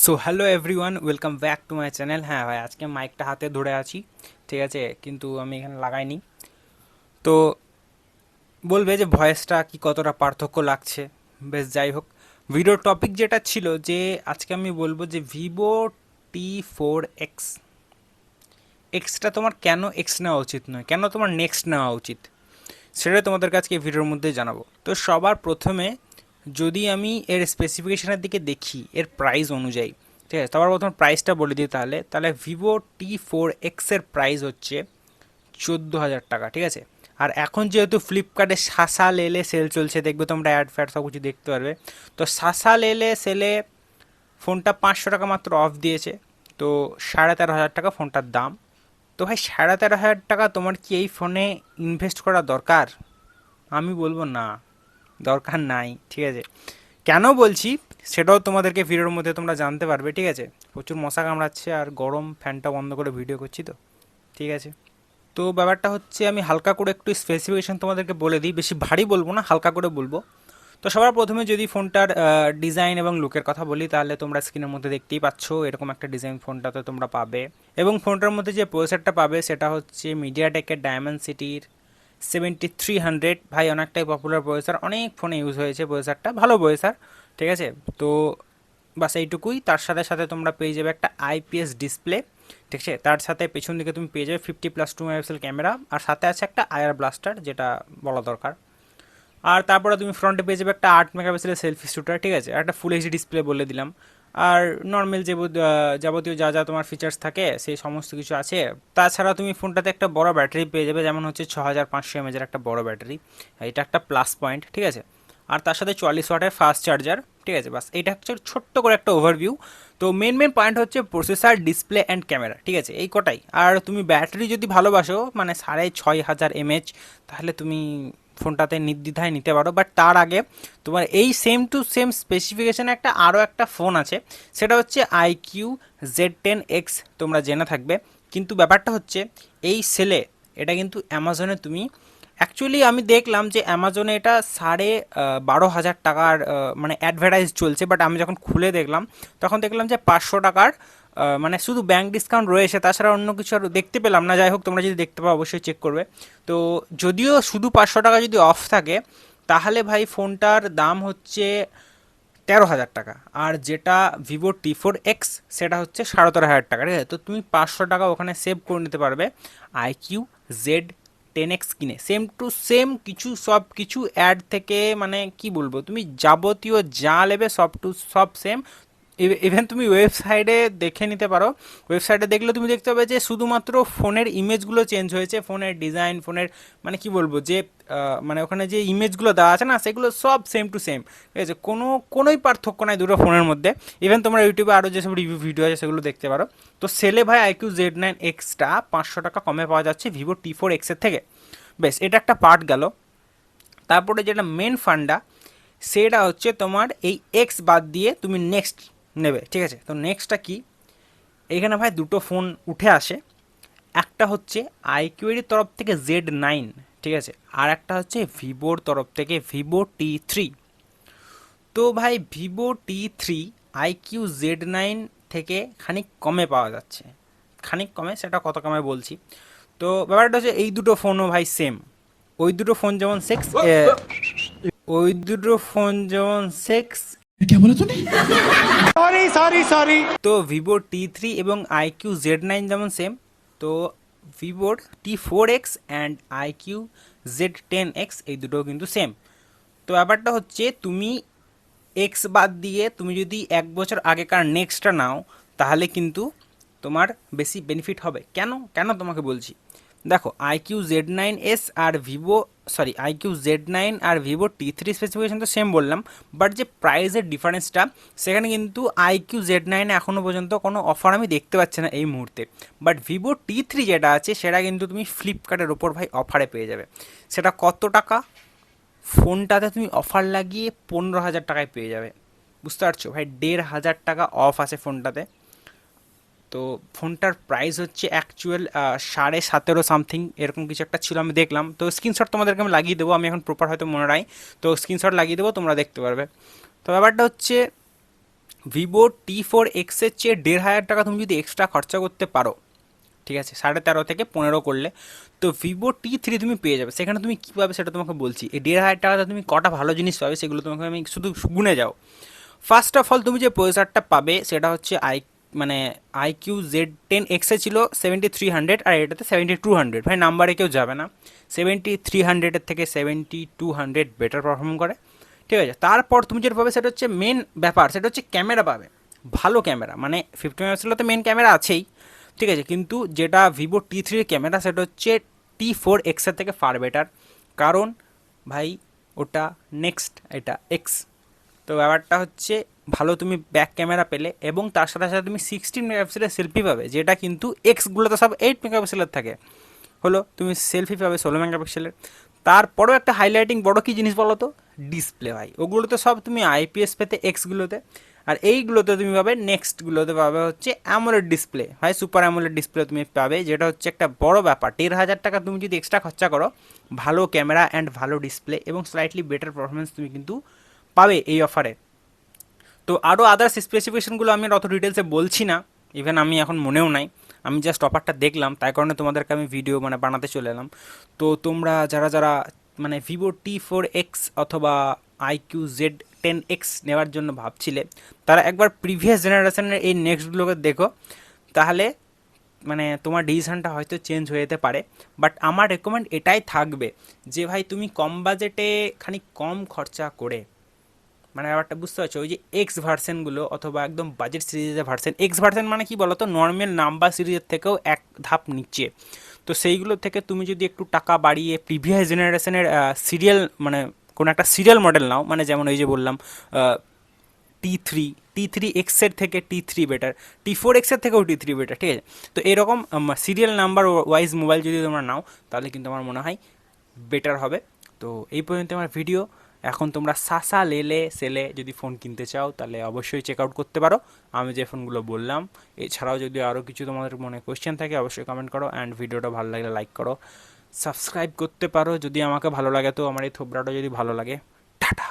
So hello everyone, welcome back to my channel. হ্যাঁ ভাই, আজকে মাইকটা হাতে ধরে আছি, ঠিক আছে, কিন্তু আমি এখানে লাগাইনি। তো বলবে যে ভয়েসটা কি কতটা পার্থক্য লাগছে। বেশ, যাই হোক, ভিডিওর টপিক যেটা ছিল যে আজকে আমি বলবো যে ভিভো T4X এক্সটা তোমার কেন এক্স নেওয়া উচিত নয়, কেন তোমার নেক্সট নেওয়া উচিত, সেটা তোমাদের কাছে এই ভিডিওর মধ্যে জানাবো। তো সবার প্রথমে যদি আমি এর স্পেসিফিকেশনের দিকে দেখি এর প্রাইস অনুযায়ী, ঠিক আছে, সবার প্রথমে প্রাইসটা বলে দিই। তাহলে তাহলে ভিভো T4X এর প্রাইস হচ্ছে 14,000 টাকা, ঠিক আছে। আর এখন যেহেতু ফ্লিপকার্টে শাসা লেলে সেল চলছে, দেখবে তোমরা অ্যাড ফ্যাড সব কিছু দেখতে পারবে। তো শাসা লেলে সেলে ফোনটা 500 টাকা মাত্র অফ দিয়েছে। তো 13,500 টাকা ফোনটার দাম। তো ভাই, 13,500 টাকা তোমার কি এই ফোনে ইনভেস্ট করা দরকার? আমি বলবো না, দরকার নাই, ঠিক আছে। কেন বলছি সেটাও তোমাদেরকে ভিডিওর মধ্যে তোমরা জানতে পারবে, ঠিক আছে। প্রচুর মশা কামড়াচ্ছে আর গরম, ফ্যানটা বন্ধ করে ভিডিও করছি তো, ঠিক আছে। তো ব্যাপারটা হচ্ছে, আমি হালকা করে একটু স্পেসিফিকেশন তোমাদেরকে বলে দিই, বেশি ভারী বলবো না, হালকা করে বলবো। তো সবার প্রথমে যদি ফোনটার ডিজাইন এবং লুকের কথা বলি, তাহলে তোমরা স্ক্রিনের মধ্যে দেখতেই পাচ্ছ এরকম একটা ডিজাইন ফোনটাতে তোমরা পাবে। এবং ফোনটার মধ্যে যে প্রসেসরটা পাবে সেটা হচ্ছে মিডিয়াটেকের ডায়মেনসিটির 7300। ভাই, অনেকটাই পপুলার প্রসেসর, অনেক ফোনে ইউজ হয়েছে প্রসেসরটা, ভালো প্রসেসর, ঠিক আছে। তো বাস এইটুকুই। তার সাথে সাথে তোমরা পেয়ে যাবে একটা আইপিএস ডিসপ্লে, ঠিক আছে। তার সাথে পেছন দিকে তুমি পেয়ে যাবে 50+2 মেগাপিক্সেল ক্যামেরা, আর সাথে আছে একটা আয়ার ব্লাস্টার, যেটা বলা দরকার। আর তারপরে তুমি ফ্রন্টে পেয়ে যাবে একটা 8 মেগাপিক্সেলের সেলফি শুটার, ঠিক আছে, আর একটা ফুল এইচডি ডিসপ্লে বলে দিলাম। আর নর্মাল যে যাবতীয় যা যা তোমার ফিচার্স থাকে সেই সমস্ত কিছু আছে। তাছাড়া তুমি ফোনটাতে একটা বড় ব্যাটারি পেয়ে যাবে, যেমন হচ্ছে 6500 mAh একটা বড় ব্যাটারি, এটা একটা প্লাস পয়েন্ট, ঠিক আছে। আর তার সাথে 44 ওয়াটের ফাস্ট চার্জার, ঠিক আছে। বাস এটা হচ্ছে ছোট্ট করে একটা ওভারভিউ। তো মেন পয়েন্ট হচ্ছে প্রসেসর, ডিসপ্লে অ্যান্ড ক্যামেরা, ঠিক আছে, এই কটাই। আর তুমি ব্যাটারি যদি ভালোবাসো, মানে 6500 mAh, তাহলে তুমি ফোনটাতে নির্দ্বিধায় নিতে পারো। বাট তার আগে তোমার এই সেম টু সেম স্পেসিফিকেশানে একটা আরও একটা ফোন আছে, সেটা হচ্ছে iQZ10X, তোমরা জেনে থাকবে। কিন্তু ব্যাপারটা হচ্ছে, এই সেলে এটা কিন্তু অ্যামাজনে তুমি অ্যাকচুয়ালি, আমি দেখলাম যে অ্যামাজনে এটা 12,500 টাকার মানে অ্যাডভার্টাইজ চলছে। বাট আমি যখন খুলে দেখলাম, তখন দেখলাম যে 500 টাকার মানে শুধু ব্যাঙ্ক ডিসকাউন্ট রয়েছে, তাছাড়া অন্য কিছু আর দেখতে পেলাম না। যাই হোক, তোমরা যদি দেখতে পাও অবশ্যই চেক করবে। তো যদিও শুধু 500 টাকা যদি অফ থাকে, তাহলে ভাই ফোনটার দাম হচ্ছে 13,000 টাকা। আর যেটা ভিভো T4X, সেটা হচ্ছে 13,500 টাকা, ঠিক আছে। তো তুমি 500 টাকা ওখানে সেভ করে নিতে পারবে iQZ10X কিনে। সেম টু সেম কিছু, সব কিছু অ্যাড থেকে, মানে কি বলবো, তুমি যাবতীয় যা নেবে সব টু সব সেম। ইভেন তুমি ওয়েবসাইটে দেখে নিতে পারো। ওয়েবসাইটে দেখলে তুমি দেখতে পাবে যে শুধুমাত্র ফোনের ইমেজগুলো চেঞ্জ হয়েছে, ফোনের ডিজাইন, ফোনের মানে কি বলবো যে মানে ওখানে যে ইমেজগুলো দেওয়া আছে না, সেগুলো সব সেম টু সেম, ঠিক আছে। কোনোই পার্থক্য নাই দুটো ফোনের মধ্যে। ইভেন তোমরা ইউটিউবে আরও যেসব রিভিউ ভিডিও আছে সেগুলো দেখতে পারো। তো সেলে ভাই iQZ9Xটা 500 টাকা কমে পাওয়া যাচ্ছে ভিভো T4X-এর থেকে। বেশ, এটা একটা পার্ট গেল। তারপরে যেটা মেন ফান্ডা, সেটা হচ্ছে তোমার এই এক্স বাদ দিয়ে তুমি নেক্সট নেবে, ঠিক আছে। তো নেক্সটটা কি, এখানে ভাই দুটো ফোন উঠে আসে। একটা হচ্ছে আইকিউর তরফ থেকে Z9, ঠিক আছে। আর একটা হচ্ছে ভিভোর তরফ থেকে ভিভো T3। তো ভাই ভিভো T3 iQZ9 থেকে খানিক কমে পাওয়া যাচ্ছে, খানিক কমে, সেটা কত কমে বলছি। তো ব্যাপারটা হচ্ছে, এই দুটো ফোনও ভাই সেম। ওই দুটো ফোন যেমন সেক্স, ওই দুটো ফোন যেমন সেক্স, क्या बोला तूने? তো ভিভো T3 এবং iQZ9 যেমন সেম, তো ভিভোর T4X অ্যান্ড iQZ10X এই দুটো কিন্তু সেম। তো ব্যাপারটা হচ্ছে, তুমি এক্স বাদ দিয়ে তুমি যদি 1 বছর আগেকার নেক্সটটা নাও, তাহলে কিন্তু তোমার বেশি বেনিফিট হবে। কেন কেন তোমাকে বলছি, দেখো iQZ9S আর ভিভো, সরি, iQZ9 আর ভিভো T3 স্পেসিফিকেশন তো সেম বললাম। বাট যে প্রাইসের ডিফারেন্সটা, সেখানে কিন্তু iQZ9 এখনও পর্যন্ত কোনো অফার আমি দেখতে পাচ্ছি না এই মুহূর্তে। বাট ভিভো T3 যেটা আছে, সেটা কিন্তু তুমি ফ্লিপকার্টের ওপর ভাই অফারে পেয়ে যাবে। সেটা কত টাকা, ফোনটাতে তুমি অফার লাগিয়ে 15,000 টাকায় পেয়ে যাবে। বুঝতে পারছো ভাই, 1,500 টাকা অফ আছে ফোনটাতে। তো ফোনটার প্রাইস হচ্ছে অ্যাকচুয়াল 17.5 সামথিং, এরকম কিছু একটা ছিল, আমি দেখলাম। তো স্ক্রিনশট তোমাদেরকে আমি লাগিয়ে দেবো, আমি এখন প্রপার হয়তো মনে নাই, তো স্ক্রিনশট লাগিয়ে দেবো, তোমরা দেখতে পারবে। তো ব্যাপারটা হচ্ছে, ভিভো T4X-এর চেয়ে 1,500 টাকা তুমি যদি এক্সট্রা খরচা করতে পারো, ঠিক আছে, 13.5 থেকে 15 করলে, তো ভিভো T3 তুমি পেয়ে যাবে। সেখানে তুমি কী পাবে সেটা তোমাকে বলছি। এই 1,500 টাকাতে তুমি কটা ভালো জিনিস পাবে সেগুলো তোমাকে আমি শুধু গুনে যাও। ফার্স্ট অফ অল তুমি যে প্রসেসরটা পাবে সেটা হচ্ছে মানে iQZ10X-এ ছিল 7300, আর এটাতে 7200। ভাই নাম্বারে কেউ যাবে না, 7300-এর থেকে 7200 বেটার পারফর্ম করে, ঠিক আছে। তারপর তুমি যেটা পাবে সেটা হচ্ছে মেন ব্যাপার, সেটা হচ্ছে ক্যামেরা পাবে, ভালো ক্যামেরা। মানে 50 মেগাপিক্সেলের তো মেন ক্যামেরা আছেই, ঠিক আছে, কিন্তু যেটা ভিভো T3-এর ক্যামেরা সেটা হচ্ছে T4X-এর থেকে ফার বেটার। কারণ ভাই ওটা নেক্সট, এটা এক্স। তো ব্যাপারটা হচ্ছে ভালো তুমি ব্যাক ক্যামেরা পেলে, এবং তার সাথে সাথে তুমি 16 মেগাপিক্সেলের সেলফি পাবে, যেটা কিন্তু এক্সগুলোতে সব 8 মেগাপিক্সেলের থাকে। হলো তুমি সেলফি পাবে 16 মেগাপিক্সেলের। তারপরেও একটা হাইলাইটিং বড় কি জিনিস বলো তো, ডিসপ্লে। ভাই ওগুলোতে সব তুমি আইপিএস পেতে এক্সগুলোতে, আর এইগুলোতে তুমি পাবে, নেক্সটগুলোতে পাবে হচ্ছে অ্যামোলেড ডিসপ্লে। ভাই সুপার অ্যামোলেড ডিসপ্লে তুমি পাবে, যেটা হচ্ছে একটা বড় ব্যাপার। 1,500 টাকা তুমি যদি এক্সট্রা খরচা করো, ভালো ক্যামেরা অ্যান্ড ভালো ডিসপ্লে এবং স্লাইটলি বেটার পারফরমেন্স তুমি কিন্তু পাবে এই অফারে। তো আরও আদার্স স্পেসিফিকেশনগুলো আমি আর অত ডিটেলসে বলছি না, ইভেন আমি এখন মনেও নাই। আমি জাস্ট অফারটা দেখলাম, তাই কারণে তোমাদেরকে আমি ভিডিও মানে বানাতে চলে এলাম। তো তোমরা যারা যারা মানে ভিভো T4X অথবা iQZ10X নেওয়ার জন্য ভাবছিলে, তারা একবার প্রিভিয়াস জেনারেশনের এই নেক্সটগুলোকে দেখো, তাহলে মানে তোমার ডিসিশনটা হয়তো চেঞ্জ হয়ে যেতে পারে। বাট আমার রেকমেন্ড এটাই থাকবে যে ভাই তুমি কম বাজেটে খানিক কম খরচা করে, মানে ব্যাপারটা বুঝতে পারছো, ওই যে এক্স ভার্সেনগুলো অথবা একদম বাজেট সিরিজের ভার্সেন, এক্স ভার্সেন মানে কি বলো তো, নর্মাল নাম্বার সিরিজের থেকেও এক ধাপ নিচে। তো সেইগুলো থেকে তুমি যদি একটু টাকা বাড়িয়ে প্রিভিয়াস জেনারেশনের সিরিয়াল, মানে কোনো একটা সিরিয়াল মডেল নাও, মানে যেমন ওই যে বললাম T3, T3X-এর থেকে T3 বেটার, T4X-এর থেকেও T3 বেটার, ঠিক আছে। তো এরকম সিরিয়াল নাম্বার ওয়াইজ মোবাইল যদি তোমরা নাও, তাহলে কিন্তু আমার মনে হয় বেটার হবে। তো এই পর্যন্ত আমার ভিডিও। এখন তোমরা সাসা লেলে সেলে যদি ফোন কিনতে চাও, তাহলে অবশ্যই চেক আউট করতে পারো আমি যে ফোনগুলো বললাম। এছাড়াও যদি আরও কিছু তোমাদের মনে কোয়েশ্চেন থাকে, অবশ্যই কমেন্ট করো, অ্যান্ড ভিডিওটা ভালো লাগলে লাইক করো, সাবস্ক্রাইব করতে পারো যদি আমাকে ভালো লাগে। তো আমার এই থোবরাটা যদি ভালো লাগে, টাটা।